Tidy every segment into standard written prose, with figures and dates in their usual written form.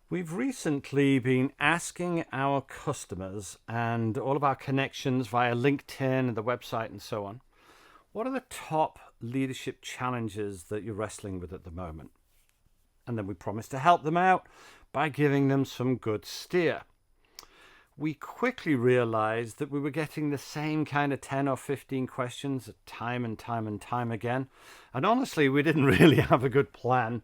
We've recently been asking our customers and all of our connections via LinkedIn and the website and so on, what are the top leadership challenges that you're wrestling with at the moment? And then we promised to help them out by giving them some good steer. We quickly realized that we were getting the same kind of 10 or 15 questions time and time again. And honestly, we didn't really have a good plan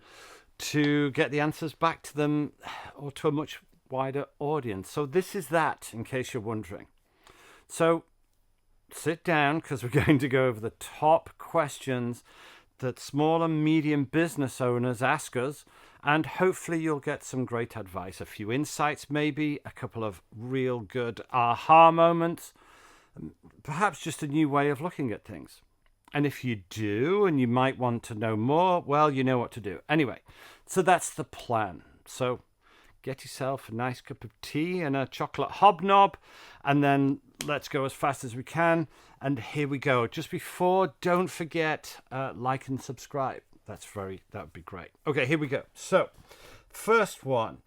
to get the answers back to them or to a much wider audience. So this is that, in case you're wondering. So sit down, because we're going to go over the top questions that small and medium business owners ask us, and hopefully you'll get some great advice, a few insights maybe, a couple of real good aha moments, perhaps just a new way of looking at things. And if you do, and you might want to know more, well, you know what to do. Anyway, so that's the plan. So get yourself a nice cup of tea and a chocolate hobnob, and then let's go as fast as we can. And here we go. Just before, don't forget, like and subscribe. That would be great. Okay, here we go. So, first one.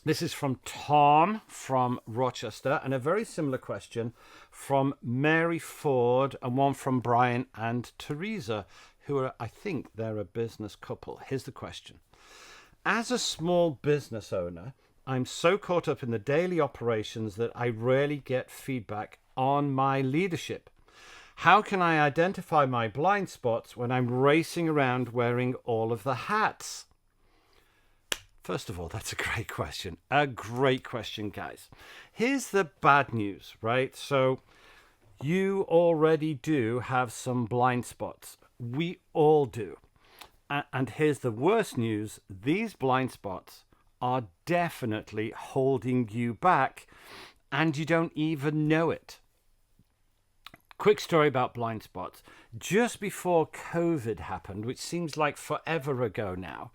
This is from Tom from Rochester, and a very similar question from Mary Ford, and one from Brian and Teresa, who are, I think, they're a business couple. Here's the question. As a small business owner, I'm so caught up in the daily operations that I rarely get feedback on my leadership. How can I identify my blind spots when I'm racing around wearing all of the hats? First of all, that's a great question. A great question, guys. Here's the bad news, right? So you already do have some blind spots. We all do. And here's the worst news. These blind spots are definitely holding you back, and you don't even know it. Quick story about blind spots. Just before COVID happened, which seems like forever ago now,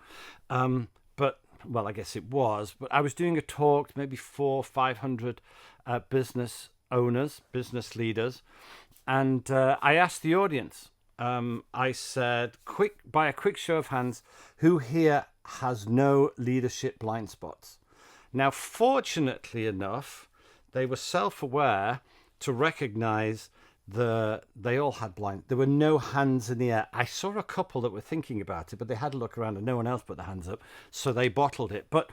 well, I guess it was, but I was doing a talk, maybe 400-500 business owners, business leaders, and I asked the audience, I said, by a quick show of hands, who here has no leadership blind spots? Now, fortunately enough, they were self-aware to recognize they all had there were no hands in the air. I saw a couple that were thinking about it, but they had to look around and no one else put their hands up, so they bottled it. But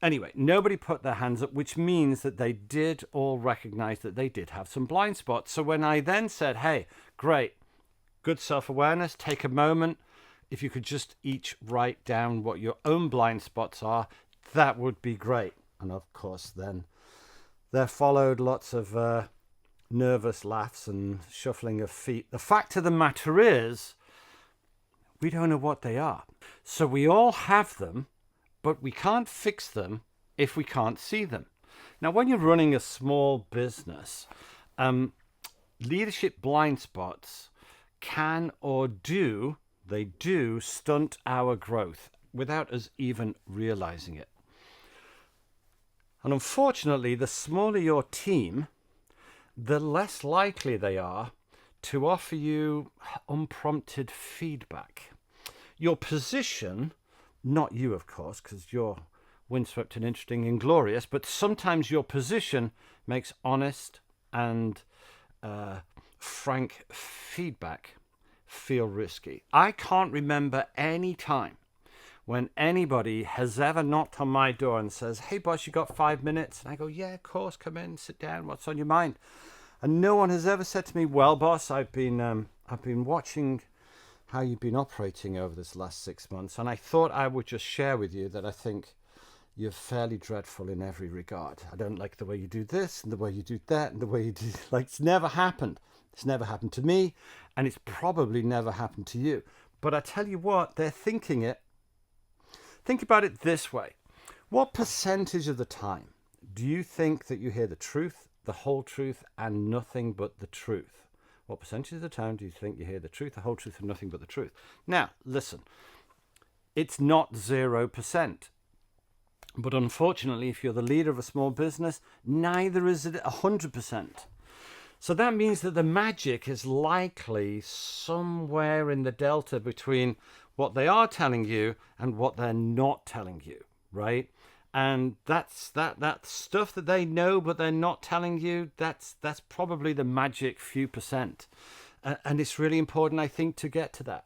anyway, nobody put their hands up, which means that they did all recognize that they did have some blind spots. So when I then said, hey, great, good self-awareness, take a moment, if you could just each write down what your own blind spots are, that would be great. And of course, then there followed lots of nervous laughs and shuffling of feet. The fact of the matter is, we don't know what they are. So we all have them, but we can't fix them if we can't see them. Now, when you're running a small business, leadership blind spots can or do stunt our growth without us even realizing it. And unfortunately, the smaller your team, the less likely they are to offer you unprompted feedback. Your position, not you, of course, because you're windswept and interesting and glorious, but sometimes your position makes honest and frank feedback feel risky. I can't remember any time when anybody has ever knocked on my door and says, hey boss, you got 5 minutes? And I go, yeah, of course, come in, sit down, what's on your mind? And no one has ever said to me, well, boss, I've been watching how you've been operating over this last 6 months, and I thought I would just share with you that I think you're fairly dreadful in every regard. I don't like the way you do this, and the way you do that, and the way you do, like, it's never happened. It's never happened to me, and it's probably never happened to you. But I tell you what, they're thinking it. Think about it this way. What percentage of the time do you think that you hear the truth, the whole truth, and nothing but the truth? What percentage of the time do you think you hear the truth, the whole truth, and nothing but the truth? Now, listen, it's not 0%. But unfortunately, if you're the leader of a small business, neither is it 100%. So that means that the magic is likely somewhere in the delta between what they are telling you and what they're not telling you, right? And that's that stuff that they know but they're not telling you. That's probably the magic few percent, and it's really important, I think, to get to that.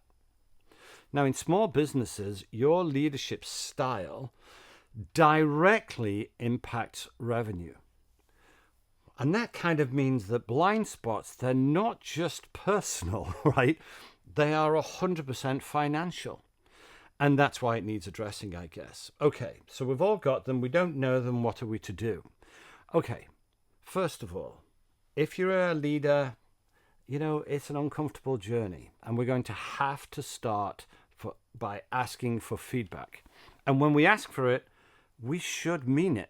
Now, in small businesses, your leadership style directly impacts revenue. And that kind of means that blind spots, they're not just personal, right? They are 100% financial. And that's why it needs addressing, I guess. Okay, so we've all got them. We don't know them. What are we to do? Okay, first of all, if you're a leader, it's an uncomfortable journey. And we're going to have to start by asking for feedback. And when we ask for it, we should mean it.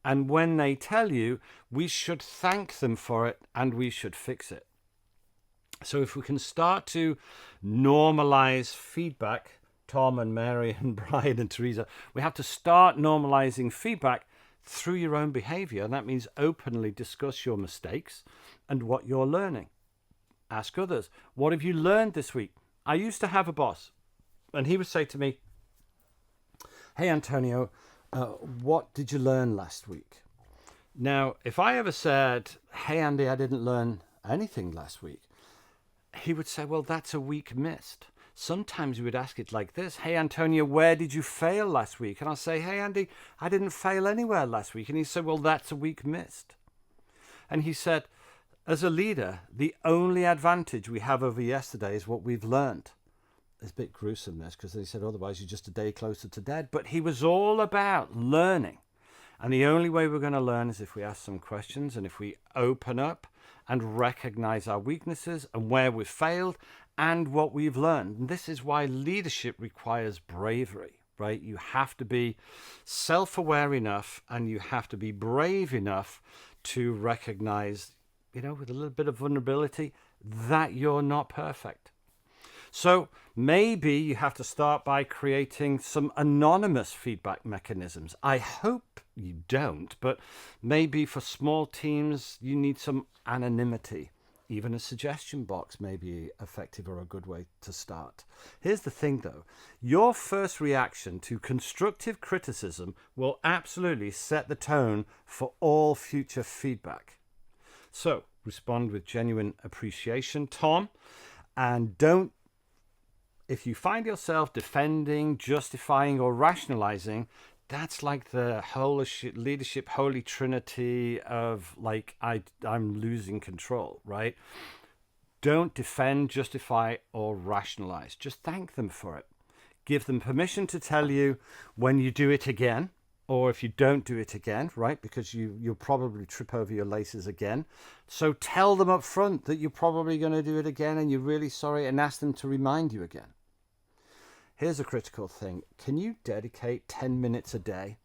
And when they tell you, we should thank them for it and we should fix it. So if we can start to normalize feedback, Tom and Mary and Brian and Teresa, we have to start normalizing feedback through your own behavior. And that means openly discuss your mistakes and what you're learning. Ask others, what have you learned this week? I used to have a boss and he would say to me, hey, Antonio, what did you learn last week? Now, if I ever said, hey, Andy, I didn't learn anything last week, he would say, well, that's a week missed. Sometimes we would ask it like this, hey, Antonio, where did you fail last week? And I'll say, hey, Andy, I didn't fail anywhere last week. And he said, well, that's a week missed. And he said, as a leader, the only advantage we have over yesterday is what we've learned. It's a bit gruesome, this, because he said otherwise you're just a day closer to dead. But he was all about learning. And the only way we're going to learn is if we ask some questions and if we open up and recognize our weaknesses and where we've failed and what we've learned. And this is why leadership requires bravery, right? You have to be self-aware enough and you have to be brave enough to recognize, with a little bit of vulnerability, that you're not perfect. So maybe you have to start by creating some anonymous feedback mechanisms. I hope you don't, but maybe for small teams, you need some anonymity. Even a suggestion box may be effective or a good way to start. Here's the thing, though. Your first reaction to constructive criticism will absolutely set the tone for all future feedback. So respond with genuine appreciation, Tom, and if you find yourself defending, justifying, or rationalizing, that's like the whole leadership holy trinity of I'm losing control, right? Don't defend, justify, or rationalize. Just thank them for it. Give them permission to tell you when you do it again, or if you don't do it again, right? Because you'll probably trip over your laces again. So tell them up front that you're probably going to do it again and you're really sorry, and ask them to remind you again. Here's a critical thing. Can you dedicate 10 minutes a day,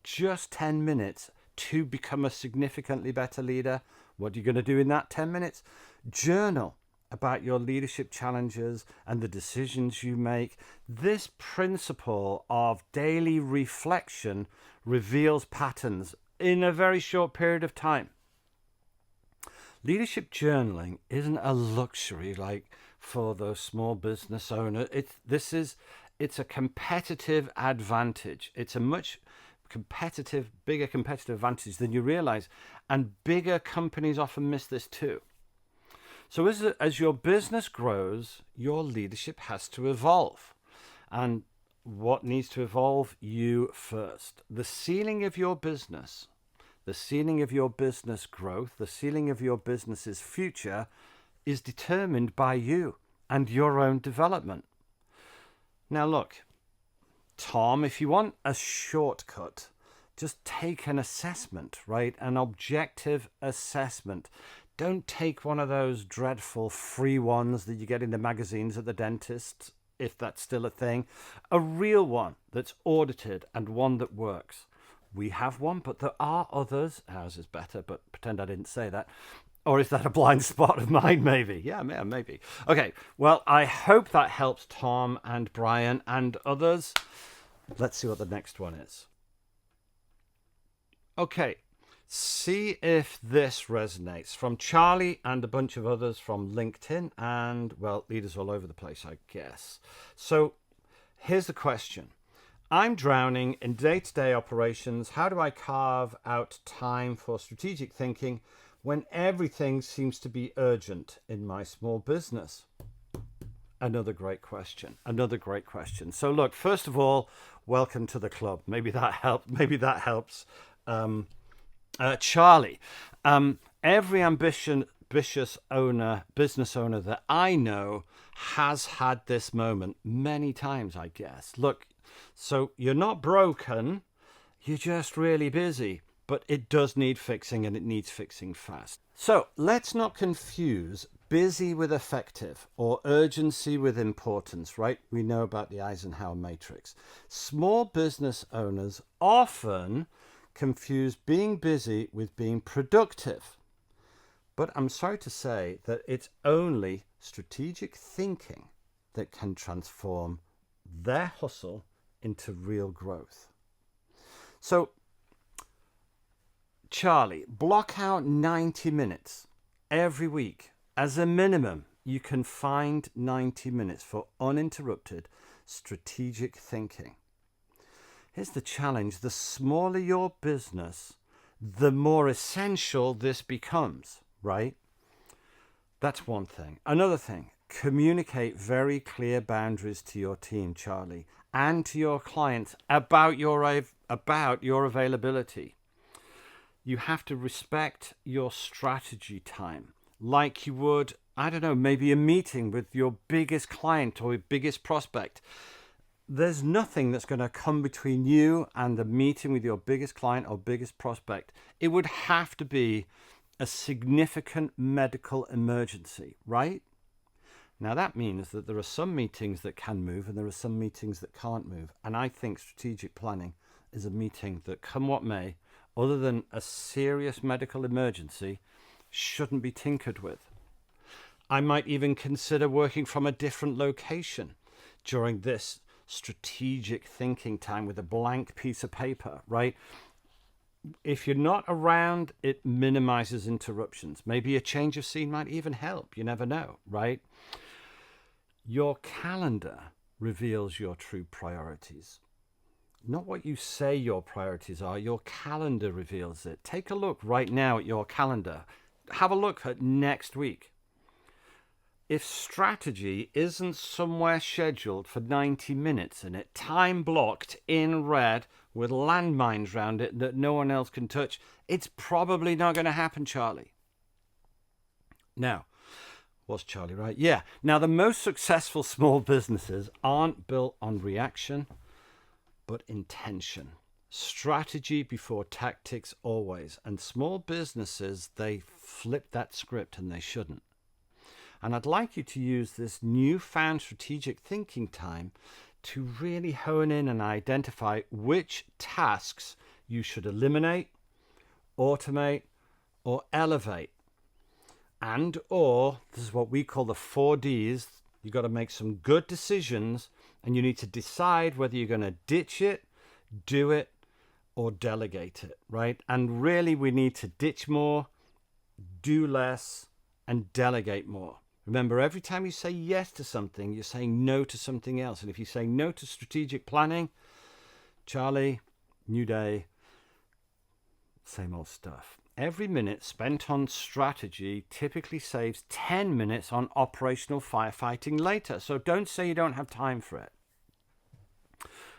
just 10 minutes, to become a significantly better leader? What are you going to do in that 10 minutes? Journal about your leadership challenges and the decisions you make. This principle of daily reflection reveals patterns in a very short period of time. Leadership journaling isn't a luxury like for the small business owner. It's a competitive advantage. It's a much bigger competitive advantage than you realize. And bigger companies often miss this too. So as your business grows, your leadership has to evolve. And what needs to evolve? You first. The ceiling of your business, the ceiling of your business growth, the ceiling of your business's future is determined by you and your own development. Now look, Tom, if you want a shortcut, just take an assessment, right? An objective assessment. Don't take one of those dreadful free ones that you get in the magazines at the dentist, if that's still a thing. A real one that's audited and one that works. We have one, but there are others. Ours is better, but pretend I didn't say that. Or is that a blind spot of mine, maybe? Yeah, maybe. Okay, well, I hope that helps Tom and Brian and others. Let's see what the next one is. Okay, see if this resonates. From Charlie and a bunch of others from LinkedIn and, well, leaders all over the place, I guess. So here's the question. I'm drowning in day-to-day operations. How do I carve out time for strategic thinking when everything seems to be urgent in my small business? Another great question. So look, first of all, welcome to the club. Maybe that helps. Charlie, every ambitious business owner that I know has had this moment many times, I guess. Look, so you're not broken, you're just really busy, but it does need fixing, and it needs fixing fast. So let's not confuse busy with effective or urgency with importance, right? We know about the Eisenhower matrix. Small business owners often confuse being busy with being productive. But I'm sorry to say that it's only strategic thinking that can transform their hustle into real growth. So, Charlie, block out 90 minutes every week. As a minimum, you can find 90 minutes for uninterrupted strategic thinking. Here's the challenge. The smaller your business, the more essential this becomes, right? That's one thing. Another thing, communicate very clear boundaries to your team, Charlie, and to your clients about your availability. You have to respect your strategy time like you would, I don't know, maybe a meeting with your biggest client or your biggest prospect. There's nothing that's going to come between you and the meeting with your biggest client or biggest prospect. It would have to be a significant medical emergency, right? Now that means that there are some meetings that can move and there are some meetings that can't move. And I think strategic planning is a meeting that, come what may, other than a serious medical emergency, shouldn't be tinkered with. I might even consider working from a different location during this strategic thinking time with a blank piece of paper, right? If you're not around, it minimizes interruptions. Maybe a change of scene might even help. You never know, right? Your calendar reveals your true priorities. Not what you say your priorities are. Your calendar reveals it. Take a look right now at your calendar. Have a look at next week. If strategy isn't somewhere scheduled for 90 minutes in it, time blocked in red with landmines around it that no one else can touch, it's probably not going to happen, Charlie. Now, was Charlie right? Yeah. Now, the most successful small businesses aren't built on reaction, but intention. Strategy before tactics always. And small businesses, they flip that script, and they shouldn't. And I'd like you to use this newfound strategic thinking time to really hone in and identify which tasks you should eliminate, automate, or elevate. And or, this is what we call the 4 Ds. You've got to make some good decisions, and you need to decide whether you're going to ditch it, do it, or delegate it, right? And really, we need to ditch more, do less, and delegate more. Remember, every time you say yes to something, you're saying no to something else. And if you say no to strategic planning, Charlie, new day, same old stuff. Every minute spent on strategy typically saves 10 minutes on operational firefighting later. So don't say you don't have time for it.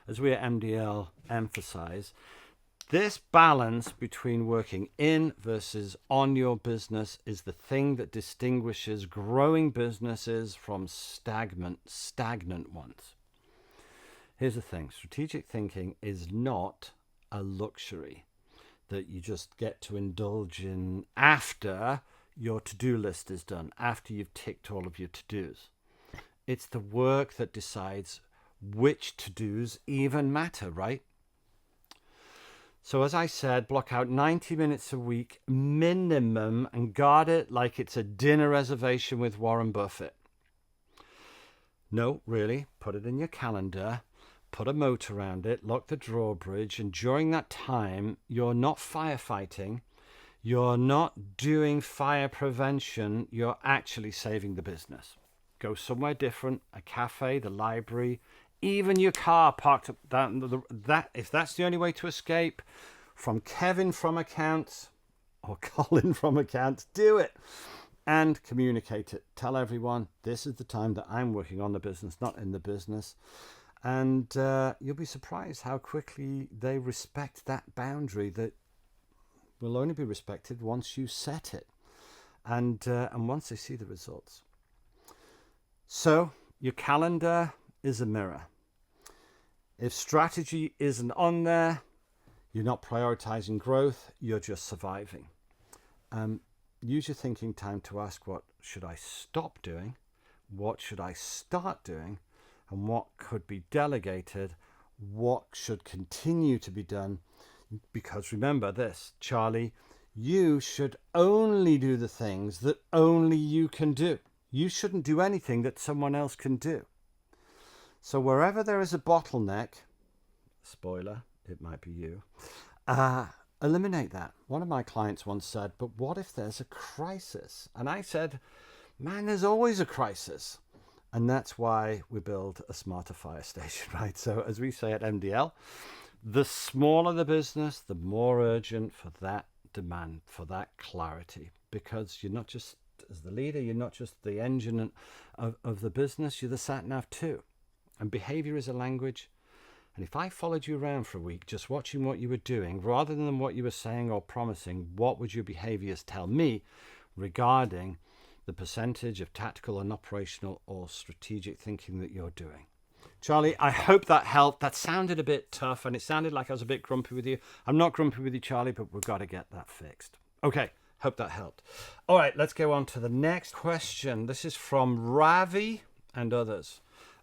As we at MDL emphasize, this balance between working in versus on your business is the thing that distinguishes growing businesses from stagnant ones. Here's the thing. Strategic thinking is not a luxury that you just get to indulge in after your to-do list is done, after you've ticked all of your to-dos. It's the work that decides which to-dos even matter, right? So as I said, block out 90 minutes a week minimum and guard it like it's a dinner reservation with Warren Buffett. No, really, put it in your calendar, put a moat around it, lock the drawbridge, and during that time, you're not firefighting, you're not doing fire prevention, you're actually saving the business. Go somewhere different, a cafe, the library, even your car parked up that if that's the only way to escape from Kevin from accounts or Colin from accounts, do it and communicate it. Tell everyone this is the time that I'm working on the business, not in the business. And you'll be surprised how quickly they respect that boundary that will only be respected once you set it and once they see the results. So your calendar is a mirror. If strategy isn't on there, you're not prioritizing growth, you're just surviving. Use your thinking time to ask, what should I stop doing? What should I start doing? And what could be delegated? What should continue to be done? Because remember this, Charlie, you should only do the things that only you can do. You shouldn't do anything that someone else can do. So wherever there is a bottleneck, spoiler, it might be you, eliminate that. One of my clients once said, but what if there's a crisis? And I said, man, there's always a crisis. And that's why we build a smarter fire station, right? So as we say at MDL, the smaller the business, the more urgent for that demand, for that clarity. Because you're not just, as the leader, you're not just the engine of the business, you're the sat-nav too. And behavior is a language. And if I followed you around for a week, just watching what you were doing, rather than what you were saying or promising, what would your behaviors tell me regarding the percentage of tactical and operational or strategic thinking that you're doing? Charlie, I hope that helped. That sounded a bit tough and it sounded like I was a bit grumpy with you. I'm not grumpy with you, Charlie, but we've got to get that fixed. Okay, hope that helped. All right, let's go on to the next question. This is from Ravi and others.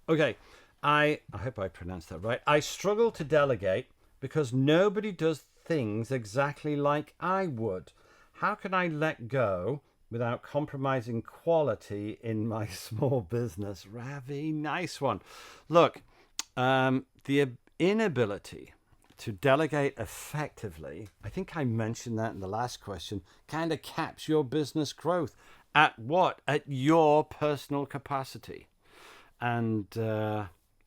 Okay, I hope I pronounced that right. I struggle to delegate because nobody does things exactly like I would. How can I let go without compromising quality in my small business? Ravi, nice one. Look, the inability to delegate effectively, I think I mentioned that in the last question, kind of caps your business growth. At what? At your personal capacity. And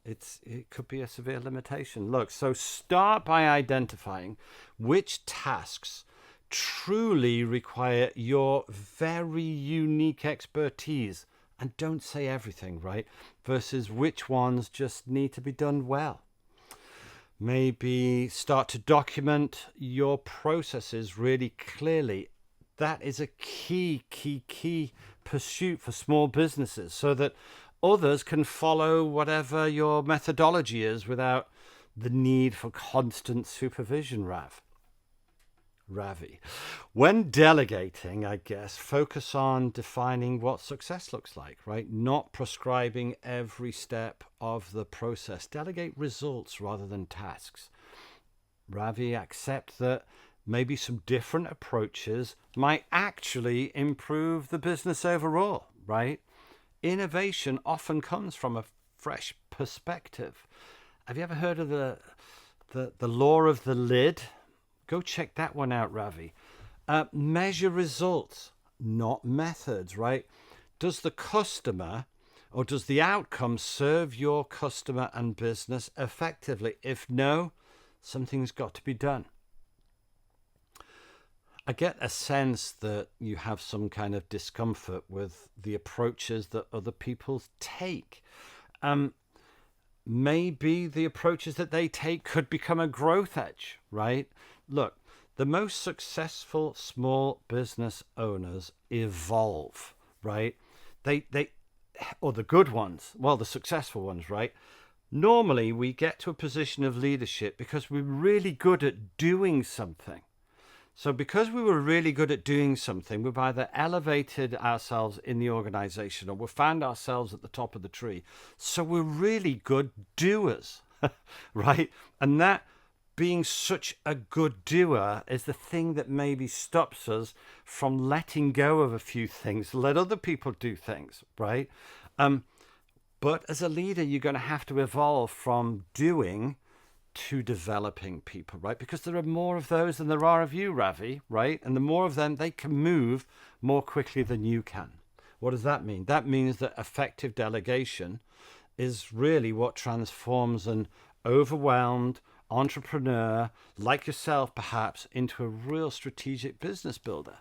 it could be a severe limitation. Look, so start by identifying which tasks truly require your very unique expertise, and don't say everything, right? Versus which ones just need to be done well. Maybe start to document your processes really clearly. That is a key pursuit for small businesses, so that others can follow whatever your methodology is without the need for constant supervision, Ravi. When delegating, I guess, focus on defining what success looks like, right? Not prescribing every step of the process. Delegate results rather than tasks. Ravi, accept that maybe some different approaches might actually improve the business overall, right? Innovation often comes from a fresh perspective. Have you ever heard of the law of the lid? Go check that one out, Ravi. Measure results, not methods, right? Does the customer or does the outcome serve your customer and business effectively? If no, something's got to be done. I get a sense that you have some kind of discomfort with the approaches that other people take. Maybe the approaches that they take could become a growth edge, right? Look, the most successful small business owners evolve, right? Or the good ones, well, the successful ones, right? Normally we get to a position of leadership because we're really good at doing something. So because we were really good at doing something, we've either elevated ourselves in the organization or we found ourselves at the top of the tree. So we're really good doers, right? And that being such a good doer is the thing that maybe stops us from letting go of a few things, let other people do things, right? But as a leader, you're going to have to evolve from doing to developing people, right? Because there are more of those than there are of you, Ravi, right? And the more of them, they can move more quickly than you can. What does that mean? That means that effective delegation is really what transforms an overwhelmed entrepreneur like yourself, perhaps, into a real strategic business builder.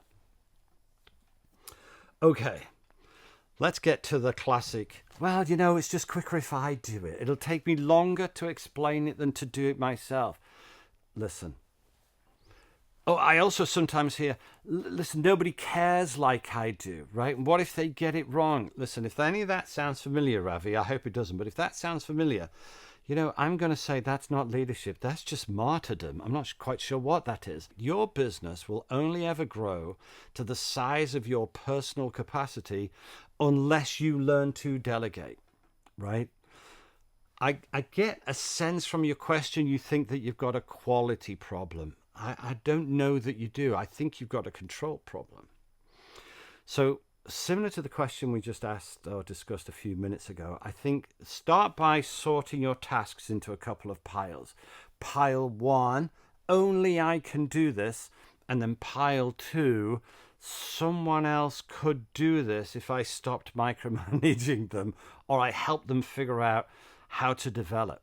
Okay, let's get to the classic. Well, it's just quicker if I do it. It'll take me longer to explain it than to do it myself. Listen. Oh, I also sometimes hear, listen, nobody cares like I do, right? And what if they get it wrong? Listen, if any of that sounds familiar, Ravi, I hope it doesn't, but if that sounds familiar, I'm going to say that's not leadership. That's just martyrdom. I'm not quite sure what that is. Your business will only ever grow to the size of your personal capacity unless you learn to delegate, right? I get a sense from your question you think that you've got a quality problem. I don't know that you do. I think you've got a control problem. So similar to the question we just asked or discussed a few minutes ago, I think start by sorting your tasks into a couple of piles. Pile 1, only I can do this. And then pile 2, someone else could do this if I stopped micromanaging them or I helped them figure out how to develop.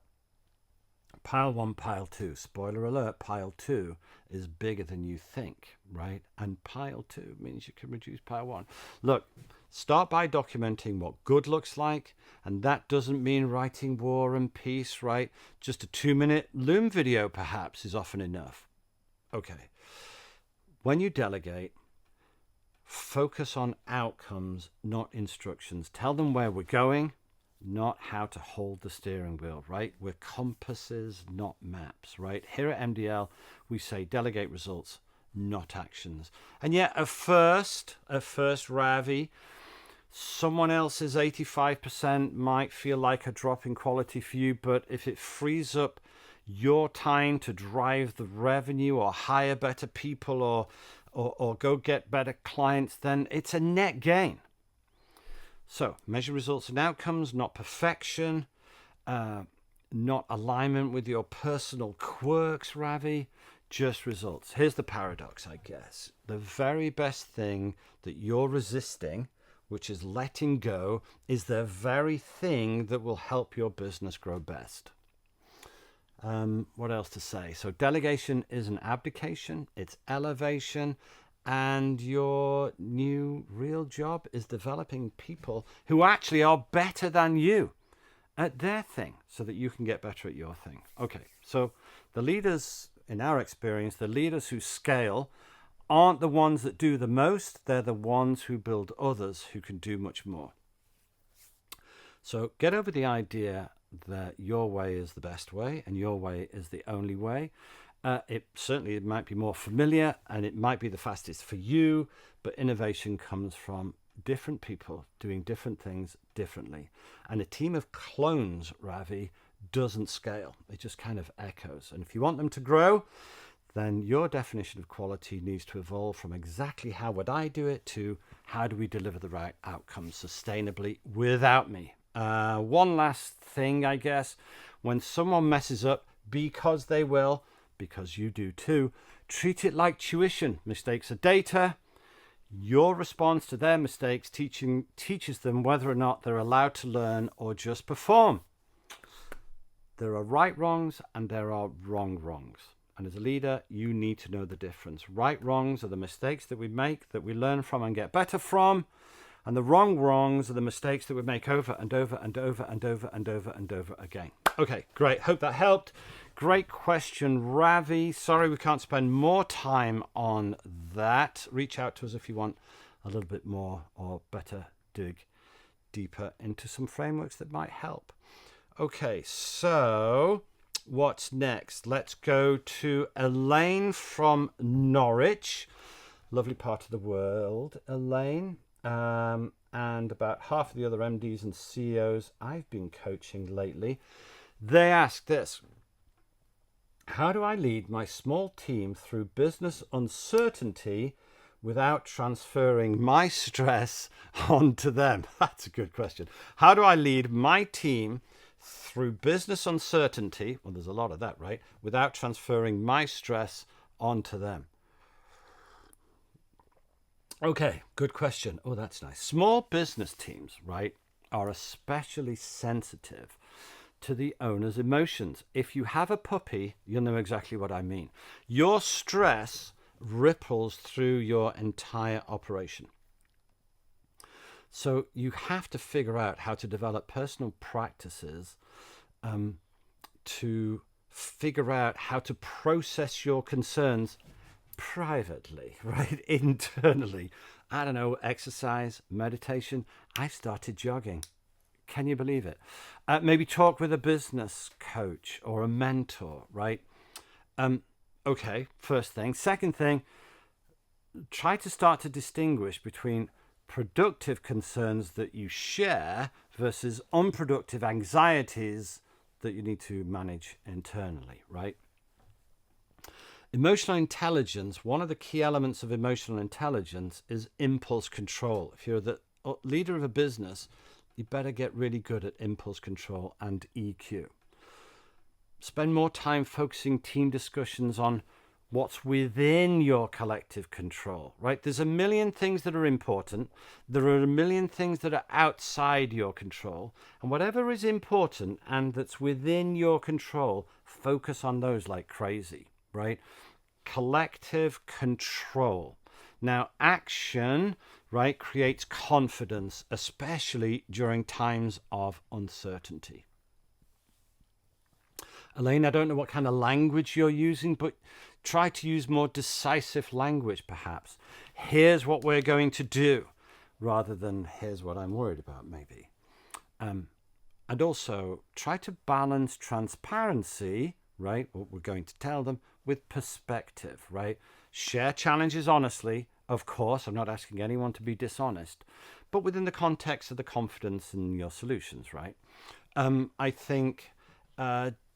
Pile 1, pile 2. Spoiler alert, pile 2 is bigger than you think, right? And pile 2 means you can reduce pile 1. Look, start by documenting what good looks like, and that doesn't mean writing War and Peace, right? Just a 2-minute Loom video perhaps is often enough. Okay. When you delegate, focus on outcomes, not instructions. Tell them where we're going, not how to hold the steering wheel, right? We're compasses, not maps, right? Here at MDL, we say delegate results, not actions. And yet, at first, Ravi, someone else's 85% might feel like a drop in quality for you, but if it frees up your time to drive the revenue or hire better people or go get better clients, then it's a net gain. So measure results and outcomes, not perfection, not alignment with your personal quirks, Ravi, just results. Here's the paradox, I guess. The very best thing that you're resisting, which is letting go, is the very thing that will help your business grow best. What else to say? So delegation is an abdication, it's elevation, and your new real job is developing people who actually are better than you at their thing so that you can get better at your thing. Okay, so the leaders, in our experience, the leaders who scale aren't the ones that do the most, they're the ones who build others who can do much more. So get over the idea that your way is the best way and your way is the only way. It might be more familiar and it might be the fastest for you, but innovation comes from different people doing different things differently. And a team of clones, Ravi, doesn't scale. It just kind of echoes. And if you want them to grow, then your definition of quality needs to evolve from exactly how would I do it to how do we deliver the right outcomes sustainably without me. One last thing, I guess, when someone messes up, because they will, because you do too, treat it like tuition. Mistakes are data. Your response to their mistakes teaches them whether or not they're allowed to learn or just perform. There are right wrongs and there are wrong wrongs. And as a leader, you need to know the difference. Right wrongs are the mistakes that we make, that we learn from and get better from. And the wrong wrongs are the mistakes that we make over and over and over and over and over and over again. Okay, great. Hope that helped. Great question, Ravi. Sorry we can't spend more time on that. Reach out to us if you want a little bit more or better dig deeper into some frameworks that might help. Okay, so what's next? Let's go to Elaine from Norwich. Lovely part of the world, Elaine. And about half of the other MDs and CEOs I've been coaching lately, they ask this: how do I lead my small team through business uncertainty without transferring my stress onto them? That's a good question. How do I lead my team through business uncertainty, well, there's a lot of that, right, without transferring my stress onto them? Okay, good question. Oh, that's nice. Small business teams, right, are especially sensitive to the owner's emotions. If you have a puppy, you'll know exactly what I mean. Your stress ripples through your entire operation. So you have to figure out how to develop personal practices to figure out how to process your concerns privately, right? Internally. I don't know, exercise, meditation. I started jogging. Can you believe it? Maybe talk with a business coach or a mentor, right? Okay, first thing. Second thing, try to start to distinguish between productive concerns that you share versus unproductive anxieties that you need to manage internally, right? Emotional intelligence, one of the key elements of emotional intelligence is impulse control. If you're the leader of a business, you better get really good at impulse control and EQ. Spend more time focusing team discussions on what's within your collective control, right? There's a million things that are important. There are a million things that are outside your control. And whatever is important and that's within your control, focus on those like crazy, right? Collective control. Now, action, right, creates confidence, especially during times of uncertainty. Elaine, I don't know what kind of language you're using, but try to use more decisive language, perhaps. Here's what we're going to do, rather than here's what I'm worried about, maybe. And also try to balance transparency, right, what we're going to tell them, with perspective, right? Share challenges honestly. Of course, I'm not asking anyone to be dishonest, but within the context of the confidence in your solutions, right? I think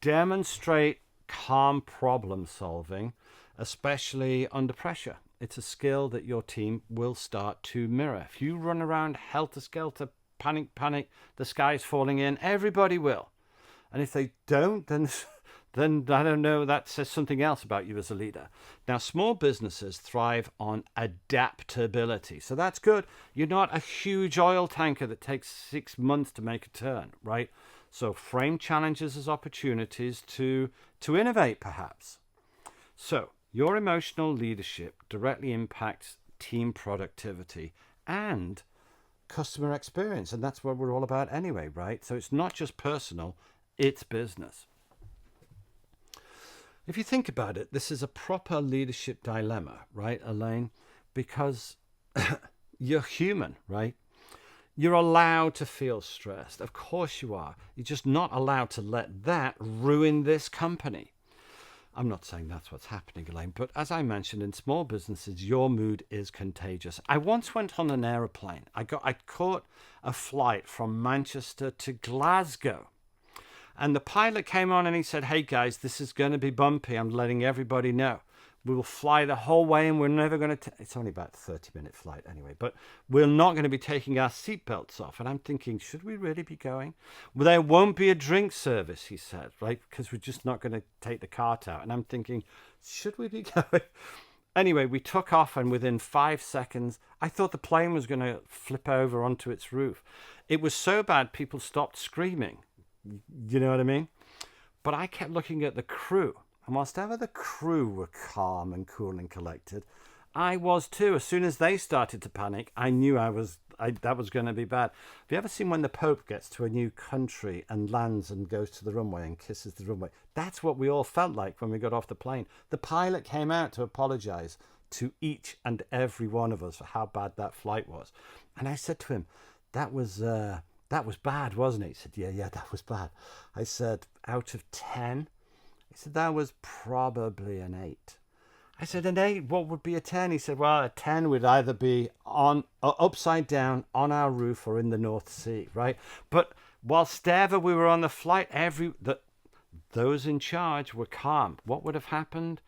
demonstrate calm problem solving, especially under pressure. It's a skill that your team will start to mirror. If you run around helter-skelter, panic, the sky's falling in, everybody will. And if they don't, then I don't know, that says something else about you as a leader. Now, small businesses thrive on adaptability. So that's good. You're not a huge oil tanker that takes 6 months to make a turn, right? So frame challenges as opportunities to innovate, perhaps. So your emotional leadership directly impacts team productivity and customer experience. And that's what we're all about anyway, right? So it's not just personal, it's business. If you think about it, this is a proper leadership dilemma, right, Elaine? Because you're human, right? You're allowed to feel stressed. Of course you are. You're just not allowed to let that ruin this company. I'm not saying that's what's happening, Elaine, but as I mentioned, in small businesses, your mood is contagious. I once went on an aeroplane. I caught a flight from Manchester to Glasgow. And the pilot came on and he said, hey guys, this is going to be bumpy. I'm letting everybody know. We will fly the whole way and we're never going to... It's only about a 30-minute flight anyway, but we're not going to be taking our seatbelts off. And I'm thinking, should we really be going? Well, there won't be a drink service, he said, right? Because we're just not going to take the cart out. And I'm thinking, should we be going? Anyway, we took off and within 5 seconds, I thought the plane was going to flip over onto its roof. It was so bad, people stopped screaming. You know what I mean? But I kept looking at the crew. And whilst ever the crew were calm and cool and collected, I was too. As soon as they started to panic, I knew that was going to be bad. Have you ever seen when the Pope gets to a new country and lands and goes to the runway and kisses the runway? That's what we all felt like when we got off the plane. The pilot came out to apologize to each and every one of us for how bad that flight was. And I said to him, that was bad, wasn't it? He said, yeah, that was bad. I said, out of 10? He said, that was probably an 8. I said, an 8, what would be a 10? He said, well, a 10 would either be on upside down on our roof or in the North Sea, right? But whilst ever we were on the flight, those in charge were calm. What would have happened?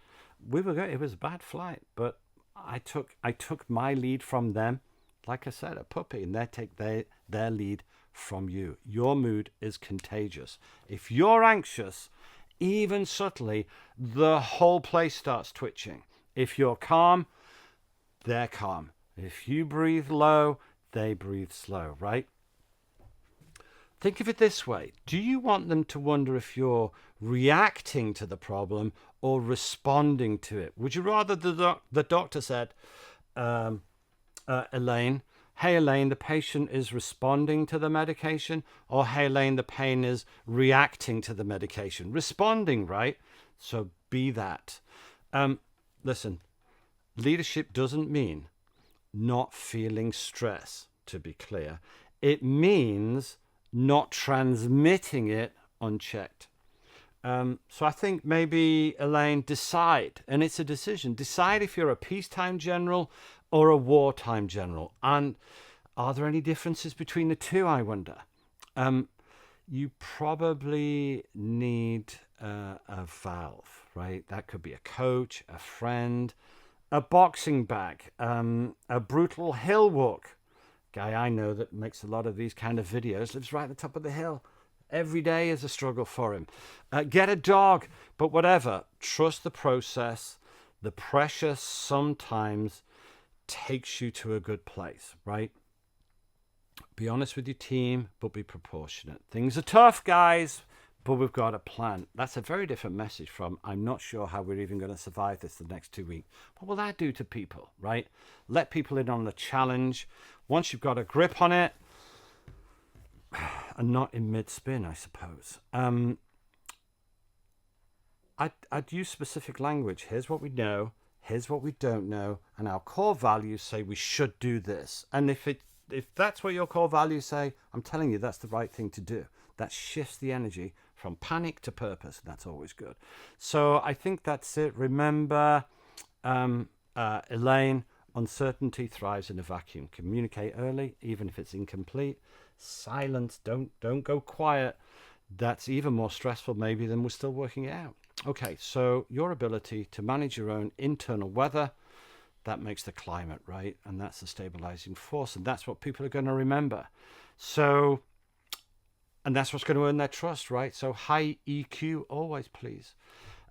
It was a bad flight, but I took my lead from them. Like I said, a puppy, and they take their lead from you. Your mood is contagious. If you're anxious, even subtly, the whole place starts twitching. If you're calm, they're calm. If you breathe low, they breathe slow, right? Think of it this way. Do you want them to wonder if you're reacting to the problem or responding to it? Would you rather the doctor said, Elaine, hey, Elaine, the patient is responding to the medication, or hey, Elaine, the pain is reacting to the medication? Responding, right? So be that. Listen, leadership doesn't mean not feeling stress, to be clear. It means not transmitting it unchecked. So I think maybe, Elaine, decide, and it's a decision. Decide if you're a peacetime general or a wartime general. And are there any differences between the two, I wonder? You probably need a valve, right? That could be a coach, a friend, a boxing bag, a brutal hill walk. Guy I know that makes a lot of these kind of videos lives right at the top of the hill. Every day is a struggle for him. Get a dog, but whatever. Trust the process. The pressure sometimes takes you to a good place, right? Be honest with your team, but be proportionate. Things are tough, guys, but we've got a plan. That's a very different message from, I'm not sure how we're even going to survive this the next 2 weeks. What will that do to people, right? Let people in on the challenge. Once you've got a grip on it, and not in mid-spin, I suppose. I'd use specific language. Here's what we know. Here's what we don't know. And our core values say we should do this. And if that's what your core values say, I'm telling you, that's the right thing to do. That shifts the energy from panic to purpose. That's always good. So I think that's it. Remember, Elaine, uncertainty thrives in a vacuum. Communicate early, even if it's incomplete. Silence, don't go quiet. That's even more stressful maybe than we're still working it out. Okay, so your ability to manage your own internal weather, that makes the climate, right? And that's the stabilizing force, and that's what people are going to remember. So, and that's what's going to earn their trust, right? So high EQ always, please.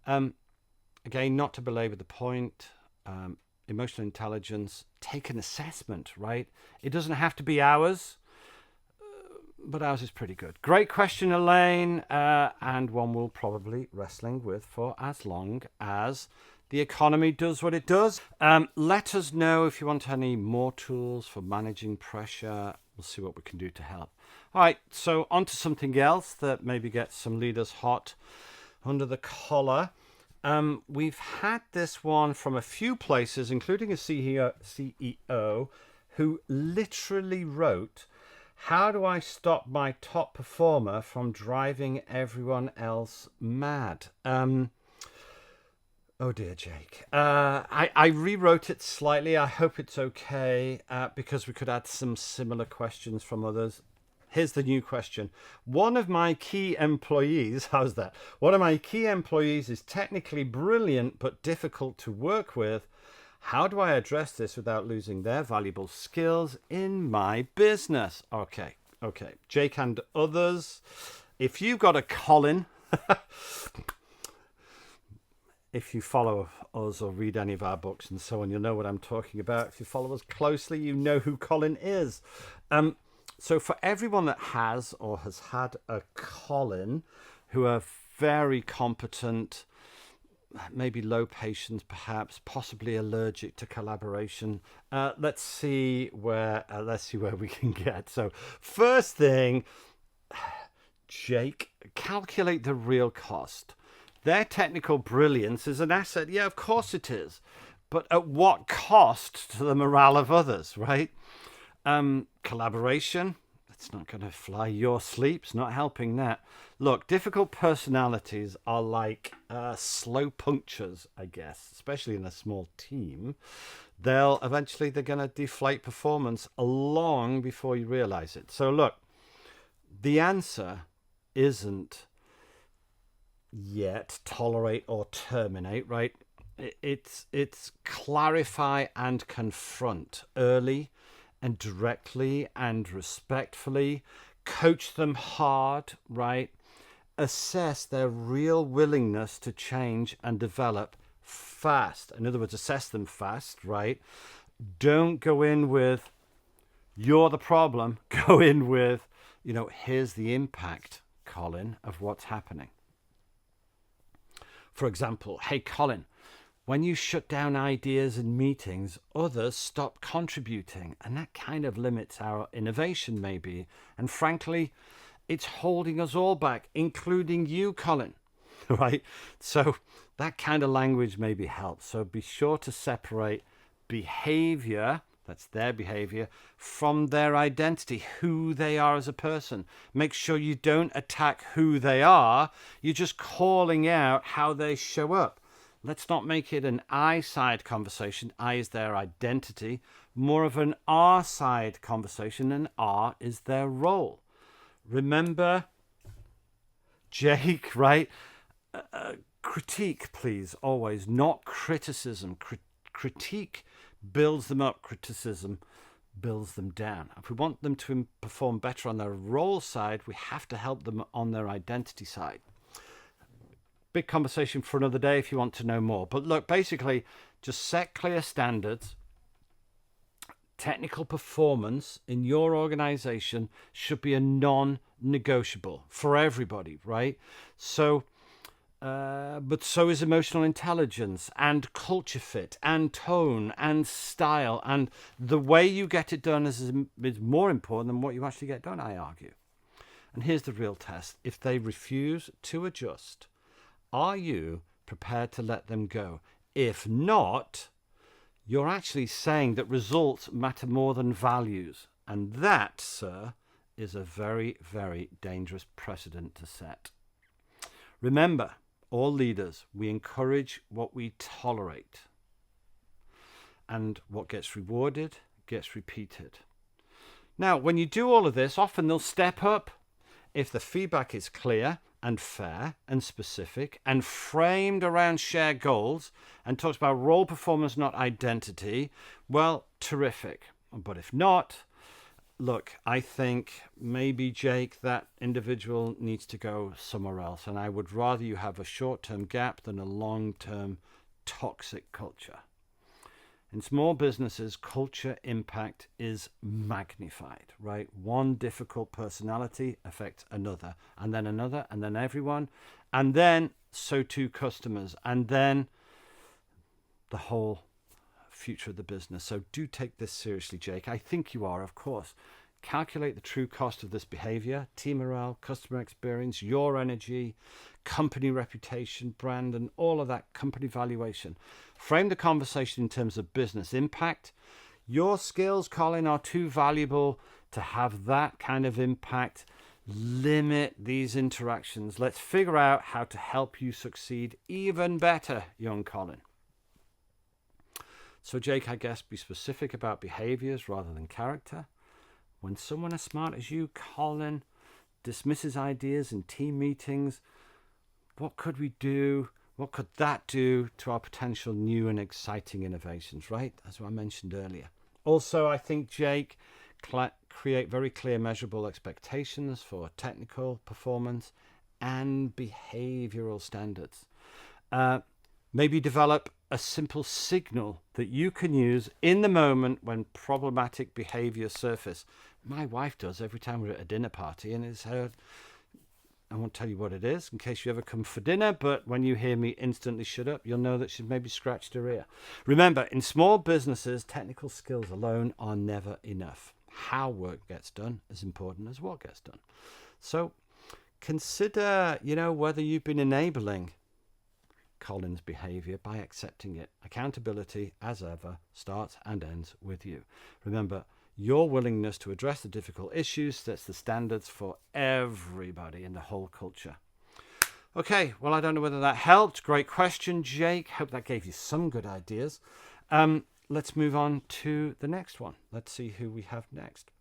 Again, not to belabor the point, emotional intelligence, take an assessment, right? It doesn't have to be ours, but ours is pretty good. Great question, Elaine, and one we'll probably wrestling with for as long as the economy does what it does. Let us know if you want any more tools for managing pressure. We'll see what we can do to help. All right, so on to something else that maybe gets some leaders hot under the collar. We've had this one from a few places, including a CEO who literally wrote, how do I stop my top performer from driving everyone else mad? Oh dear, Jake. I rewrote it slightly. I hope it's okay, because we could add some similar questions from others. Here's the new question. One of my key employees, how's that? One of my key employees is technically brilliant but difficult to work with. How do I address this without losing their valuable skills in my business? Okay. Jake and others, if you've got a Colin, if you follow us or read any of our books and so on, you'll know what I'm talking about. If you follow us closely, you know who Colin is. So for everyone that has or has had a Colin, who are very competent, maybe low patience, perhaps, possibly allergic to collaboration. Let's see where we can get. So first thing, Jake, calculate the real cost. Their technical brilliance is an asset. Yeah, of course it is. But at what cost to the morale of others, right? Collaboration, it's not going to fly your sleep. It's not helping that. Look, difficult personalities are like slow punctures, I guess, especially in a small team. They're going to deflate performance long before you realize it. So look, the answer isn't yet tolerate or terminate, right? It's clarify and confront early and directly and respectfully. Coach them hard, right? Assess their real willingness to change and develop fast. In other words, assess them fast, right? Don't go in with, you're the problem. Go in with, here's the impact, Colin, of what's happening. For example, hey, Colin, when you shut down ideas in meetings, others stop contributing, and that kind of limits our innovation maybe. And frankly, it's holding us all back, including you, Colin, right? So that kind of language maybe helps. So be sure to separate behavior, that's their behavior, from their identity, who they are as a person. Make sure you don't attack who they are. You're just calling out how they show up. Let's not make it an I side conversation. I is their identity. More of an R side conversation, and R is their role. Remember, Jake, right? Critique, please, always, not criticism. Critique builds them up. Criticism builds them down. If we want them to perform better on their role side, we have to help them on their identity side. Big conversation for another day if you want to know more. But look, basically, just set clear standards. Technical performance in your organization should be a non-negotiable for everybody, right? So, but so is emotional intelligence and culture fit and tone and style, and the way you get it done is more important than what you actually get done, I argue. And here's the real test. If they refuse to adjust, are you prepared to let them go? If not, you're actually saying that results matter more than values. And that, sir, is a very, very dangerous precedent to set. Remember, all leaders, we encourage what we tolerate. And what gets rewarded gets repeated. Now, when you do all of this, often they'll step up. If the feedback is clear and fair and specific and framed around shared goals and talks about role performance, not identity, well, terrific. But if not, look, I think maybe, Jake, that individual needs to go somewhere else. And I would rather you have a short-term gap than a long-term toxic culture. In small businesses, culture impact is magnified, right? One difficult personality affects another, and then another, and then everyone, and then so too customers, and then the whole future of the business. So do take this seriously, Jake. I think you are, of course. Calculate the true cost of this behavior: team morale, customer experience, your energy, company reputation, brand, and all of that, company valuation. Frame the conversation in terms of business impact. Your skills, Colin, are too valuable to have that kind of impact. Limit these interactions. Let's figure out how to help you succeed even better, young Colin. So, Jake, I guess be specific about behaviors rather than character. When someone as smart as you, Colin, dismisses ideas in team meetings, what could we do? What could that do to our potential new and exciting innovations, right? As I mentioned earlier. Also, I think, Jake, create very clear, measurable expectations for technical performance and behavioral standards. Maybe develop a simple signal that you can use in the moment when problematic behavior surface. My wife does every time we're at a dinner party, and it's her. I won't tell you what it is in case you ever come for dinner, but when you hear me instantly shut up, you'll know that she's maybe scratched her ear. Remember, in small businesses, technical skills alone are never enough. How work gets done is important as what gets done. So consider, whether you've been enabling Colin's behavior by accepting it. Accountability, as ever, starts and ends with you. Remember, your willingness to address the difficult issues sets the standards for everybody in the whole culture. Okay, well, I don't know whether that helped. Great question, Jake. Hope that gave you some good ideas. Let's move on to the next one. Let's see who we have next.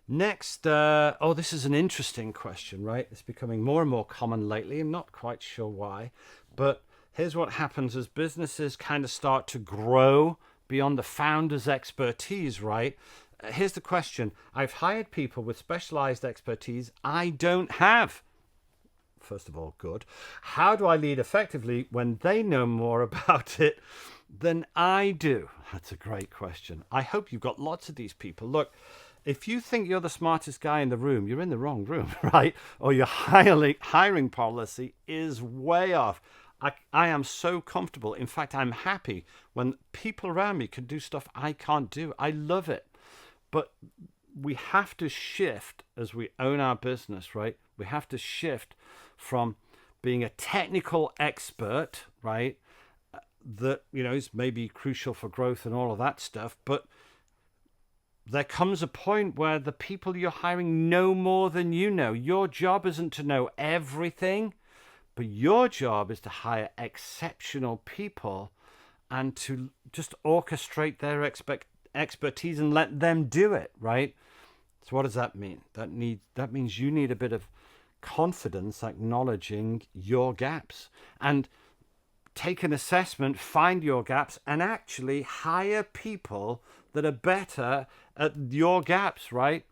Next, this is an interesting question, right? It's becoming more and more common lately. I'm not quite sure why, but here's what happens as businesses kind of start to grow beyond the founder's expertise, right? Here's the question. I've hired people with specialized expertise I don't have. First of all, good. How do I lead effectively when they know more about it than I do? That's a great question. I hope you've got lots of these people. Look, if you think you're the smartest guy in the room, you're in the wrong room, right? Or your hiring policy is way off. I am so comfortable. In fact, I'm happy when people around me can do stuff I can't do. I love it. But we have to shift as we own our business, right? We have to shift from being a technical expert, right? That, is maybe crucial for growth and all of that stuff. But there comes a point where the people you're hiring know more than you know. Your job isn't to know everything, but your job is to hire exceptional people and to just orchestrate their expertise and let them do it, right? So what does that mean? That means you need a bit of confidence acknowledging your gaps and take an assessment, find your gaps, and actually hire people that are better at your gaps, right?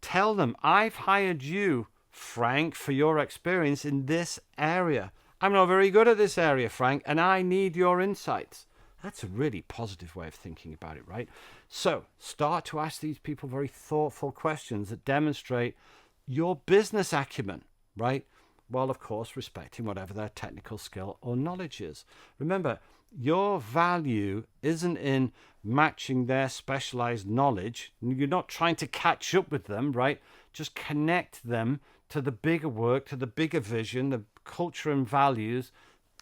Tell them, I've hired you, Frank, for your experience in this area. I'm not very good at this area, Frank, and I need your insights. That's a really positive way of thinking about it, right? So start to ask these people very thoughtful questions that demonstrate your business acumen, right? While, of course, respecting whatever their technical skill or knowledge is. Remember, your value isn't in matching their specialized knowledge. You're not trying to catch up with them, right? Just connect them to the bigger work, to the bigger vision, the culture and values.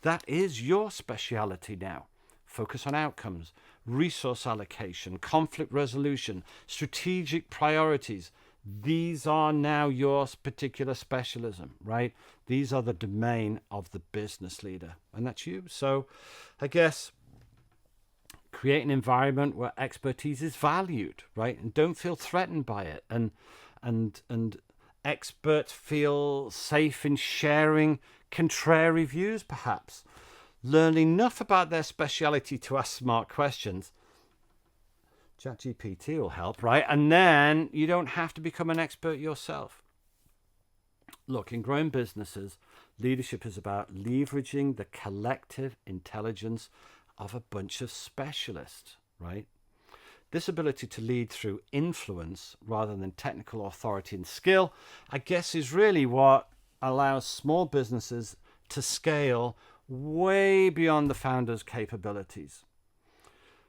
That is your speciality now. Focus on outcomes, resource allocation, conflict resolution, strategic priorities. These are now your particular specialism, right? These are the domain of the business leader, and that's you. So I guess create an environment where expertise is valued, right? And don't feel threatened by it. And experts feel safe in sharing contrary views, perhaps. Learn enough about their speciality to ask smart questions. ChatGPT will help, right? And then you don't have to become an expert yourself. Look, in growing businesses, leadership is about leveraging the collective intelligence of a bunch of specialists, right? This ability to lead through influence rather than technical authority and skill, I guess, is really what allows small businesses to scale way beyond the founder's capabilities.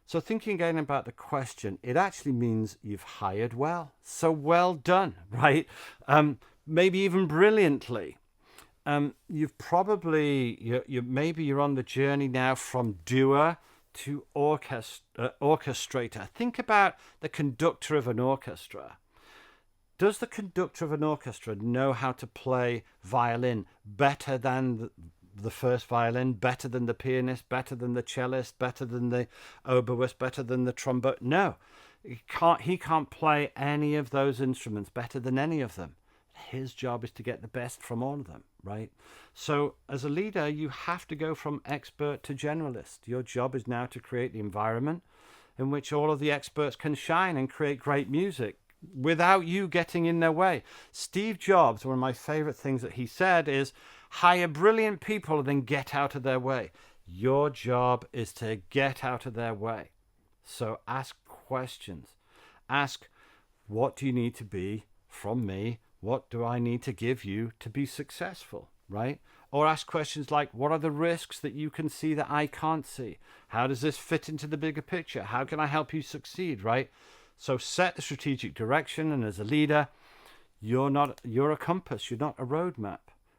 So thinking again about the question, it actually means you've hired well. So well done, right? Maybe even brilliantly. You've probably, maybe you're on the journey now from doer to orchestrator. Think about the conductor of an orchestra. Does the conductor of an orchestra know how to play violin better than the first violin, better than the pianist, better than the cellist, better than the oboist, better than the trombone? No, he can't play any of those instruments better than any of them. His job is to get the best from all of them, right? So as a leader, you have to go from expert to generalist. Your job is now to create the environment in which all of the experts can shine and create great music without you getting in their way. Steve Jobs, one of my favorite things that he said is, hire brilliant people and then get out of their way. Your job is to get out of their way. So ask questions. Ask, what do you need to be from me? What do I need to give you to be successful, right? Or ask questions like, what are the risks that you can see that I can't see? How does this fit into the bigger picture? How can I help you succeed, right? So set the strategic direction, and as a leader, you're a compass, you're not a roadmap.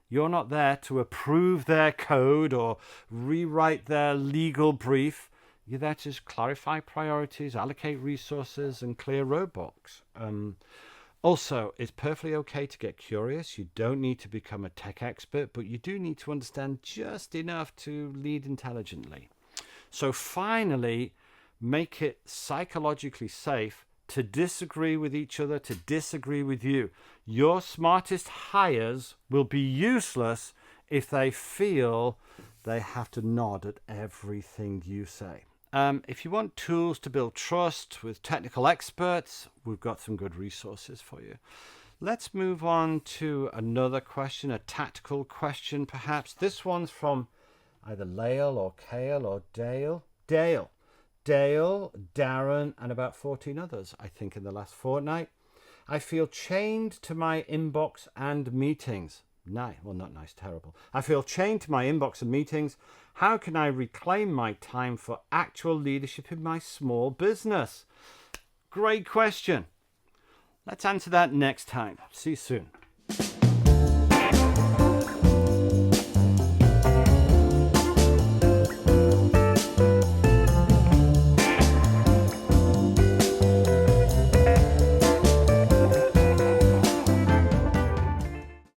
You're not there to approve their code or rewrite their legal brief. You're there to just clarify priorities, allocate resources, and clear roadblocks. Also, it's perfectly okay to get curious. You don't need to become a tech expert, but you do need to understand just enough to lead intelligently. So finally, make it psychologically safe to disagree with each other, to disagree with you. Your smartest hires will be useless if they feel they have to nod at everything you say. If you want tools to build trust with technical experts, we've got some good resources for you. Let's move on to another question, a tactical question perhaps. This one's from either Lael or Kale or Dale. Dale, Darren, and about 14 others, I think, in the last fortnight. I feel chained to my inbox and meetings. Nice. Well, not nice, terrible. I feel chained to my inbox and meetings. How can I reclaim my time for actual leadership in my small business? Great question. Let's answer that next time. See you soon.